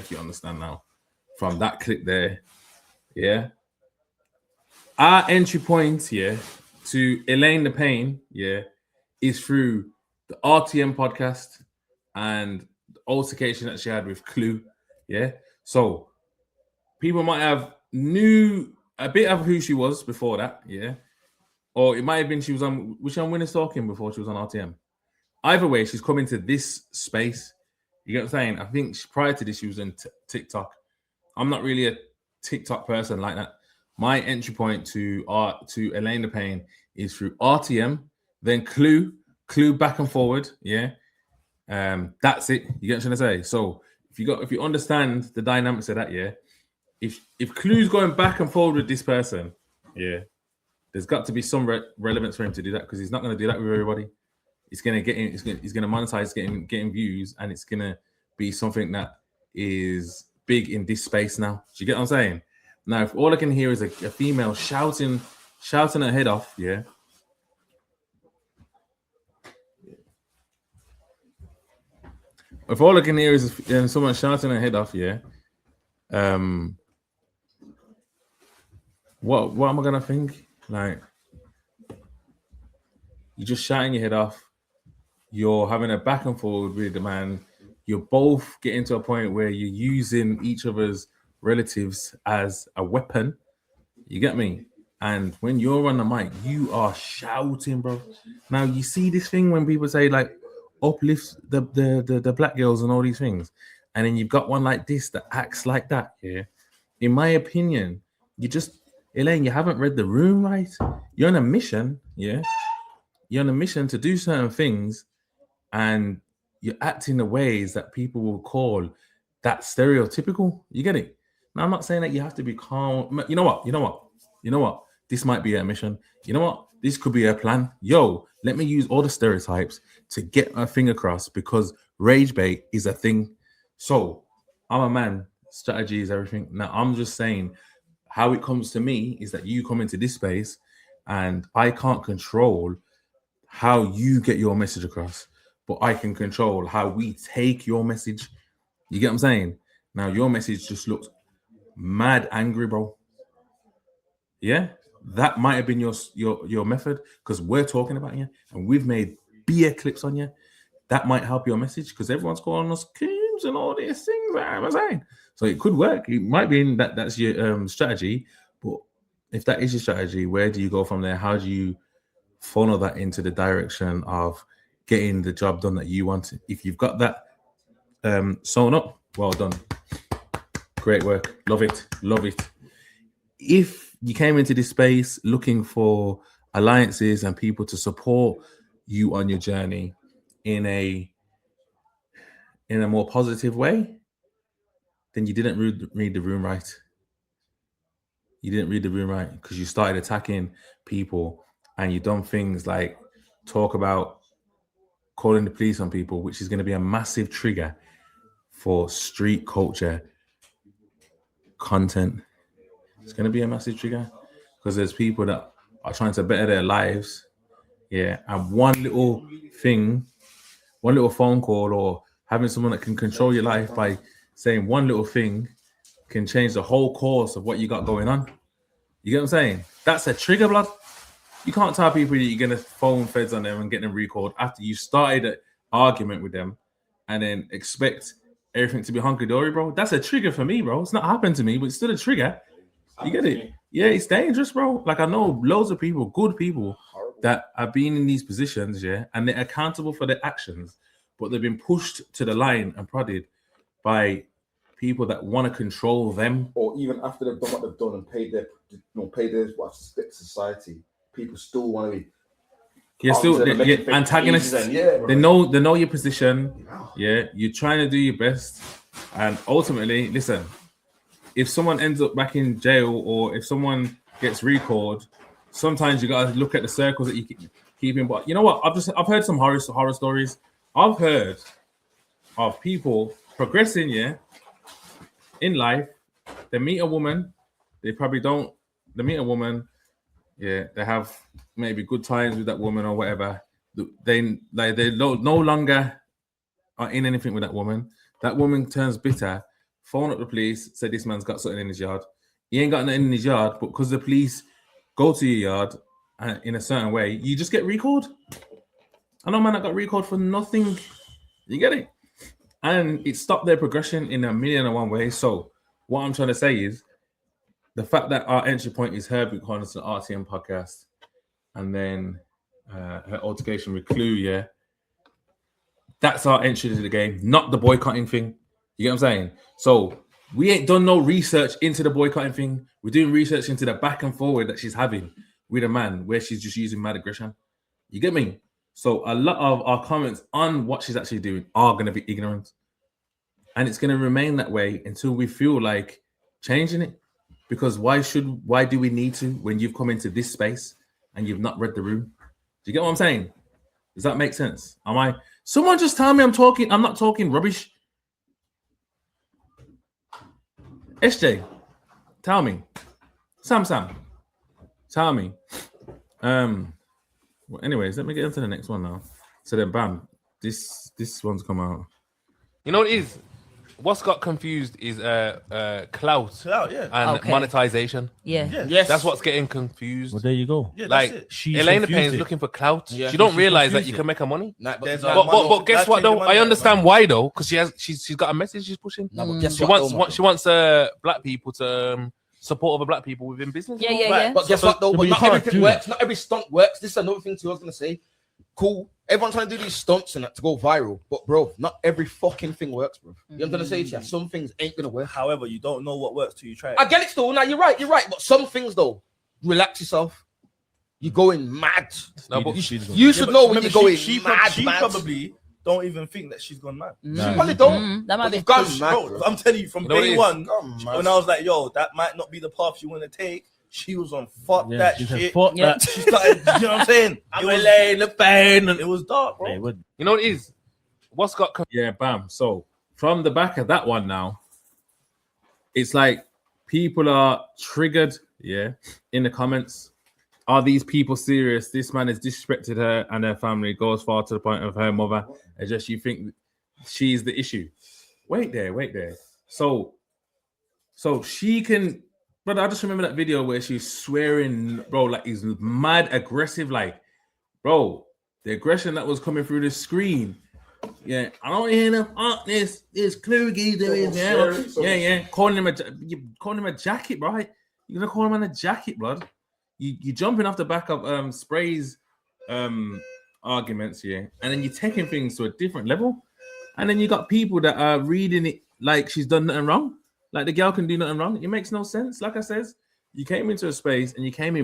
if you understand now, from that clip there, yeah. Our entry point, yeah, to Elaine The Pain, yeah, is through the RTM podcast and the altercation that she had with Clue, yeah. So people might have knew a bit of who she was before that, yeah, or it might have been she was on Winner's Talking before she was on RTM. Either way, she's coming to this space. You get what I'm saying? I think prior to this, she was in TikTok. I'm not really a TikTok person like that. My entry point to Elaine The Pain is through RTM, then Clue back and forward. Yeah, that's it. You get what I'm trying to say? So if you understand the dynamics of that, yeah. If Clue's going back and forward with this person, yeah, there's got to be some relevance for him to do that because he's not going to do that with everybody. It's going to get in. He's going to monetize getting views, and it's going to be something that is big in this space now. Do you get what I'm saying? Now, if all I can hear is a female shouting her head off, yeah. If all I can hear is someone shouting her head off, yeah. What am I gonna think? Like, you're just shouting your head off. You're having a back and forward with the man. You're both getting to a point where you're using each other's relatives as a weapon. You get me? And when you're on the mic, you are shouting, bro. Now you see this thing when people say like uplift the black girls and all these things, and then you've got one like this that acts like that. Yeah. In my opinion, Elaine, you haven't read the room right. You're on a mission, yeah. You're on a mission to do certain things, and you're acting in ways that people will call that stereotypical. You get it? Now, I'm not saying that you have to be calm. You know what? This might be a mission. You know what? This could be a plan. Yo, let me use all the stereotypes to get my thing across because rage bait is a thing. So I'm a man. Strategy is everything. Now, I'm just saying how it comes to me is that you come into this space and I can't control how you get your message across, but I can control how we take your message. You get what I'm saying? Now, your message just looks mad angry, bro. Yeah, that might have been your method because we're talking about you and we've made beer clips on you. That might help your message because everyone's calling us kings and all these things. I'm saying, so it could work. It might be that's your strategy, but if that is your strategy, where do you go from there? How do you funnel that into the direction of getting the job done that you want? If you've got that sewn up, well done. Great work. Love it. If you came into this space looking for alliances and people to support you on your journey in a more positive way, then you didn't read the room right. You didn't read the room right because you started attacking people and you done things like talk about calling the police on people, which is going to be a massive trigger for street culture content. It's going to be a massive trigger because there's people that are trying to better their lives. Yeah. And one little phone call or having someone that can control your life by saying one little thing can change the whole course of what you got going on. You get what I'm saying? That's a trigger, blood. You can't tell people that you're going to phone feds on them and get them recalled after you started an argument with them and then expect everything to be hunky-dory, bro. That's a trigger for me, bro. It's not happened to me, but it's still a trigger. You get it? Yeah, it's dangerous, bro. Like, I know loads of people, good people, that have been in these positions, yeah, and they're accountable for their actions, but they've been pushed to the line and prodded by people that want to control them. Or even after they've done what they've done and paid their society, people still want to be. You're still antagonists. They know your position. Yeah, you're trying to do your best, and ultimately, listen. If someone ends up back in jail or if someone gets recalled, sometimes you gotta look at the circles that you keep in. But you know what? I've heard some horror stories. I've heard of people progressing, yeah, in life. They meet a woman. They meet a woman. Yeah, they have maybe good times with that woman or whatever. They no longer are in anything with that woman. That woman turns bitter phone up the police, say this man's got something in his yard. He ain't got nothing in his yard, but because the police go to your yard in a certain way, you just get recalled. I know man that got recalled for nothing. You get it? And it stopped their progression in 1,000,001 ways. So what I'm trying to say is the fact that our entry point is her becoming an RTM podcast and then her altercation with Clue, yeah. That's our entry to the game, not the boycotting thing. You get what I'm saying? So we ain't done no research into the boycotting thing. We're doing research into the back and forward that she's having with a man where she's just using mad aggression. You get me? So a lot of our comments on what she's actually doing are going to be ignorant. And it's going to remain that way until we feel like changing it. Because why do we need to when you've come into this space and you've not read the room? Do you get what I'm saying? Does that make sense? Someone just tell me I'm not talking rubbish. SJ, tell me. Sam, tell me. Well, anyways, let me get into the next one now. So then, bam, this one's come out. You know what it is? What's got confused is clout and monetization. Yeah. Yes. That's what's getting confused. Well, there you go. Yeah, Like that's Elaine The Pain is looking for clout. Yeah. She don't She's realize that confused you can make her money. Nah, But guess what though? I understand why though, because she's got a message she's pushing. No, but guess She what, wants black people to support other black people within business. Yeah. But guess what though? but But you not can't everything do works. that. Not every stunt works. This is another thing too. I was gonna say. Cool. Everyone's trying to do these stunts and that to go viral, but bro, not every fucking thing works, bro. You know what I'm gonna say to you? Some things ain't gonna work. However, you don't know what works till you try it. I get it still. Now you're right. But some things though, relax yourself. You're going mad. No, but You Yeah, should but know when remember, you're going she mad. probably don't even think that she's gone mad. She probably don't. That might But be. they've gone Bro, mad. Bro. I'm telling you, from You know what it day is? one, Gone mad. when I was like, yo, that might not be the path you want to take, she was on fuck that she said, shit. fuck Yeah. that. She started, you know what I'm saying? I'm It was- Elaine The Pain. It was dark, bro. Hey, what- you know what it is? What's got Yeah, bam. So from the back of that one now, it's like people are triggered, in the comments. Are these people serious? This man has disrespected her and her family, goes far to the point of her mother. It's just you think she's the issue. Wait there. So she can, but I just remember that video where she's swearing, bro, like he's mad aggressive, like, bro, the aggression that was coming through the screen. Yeah, I don't hear enough. This Kluge doing yeah. Calling him a jacket, right? You're gonna call him a jacket, blood. You jumping off the back of Spray's arguments, and then you're taking things to a different level, and then you got people that are reading it like she's done nothing wrong, like the girl can do nothing wrong. It makes no sense. Like I says, you came into a space and you came in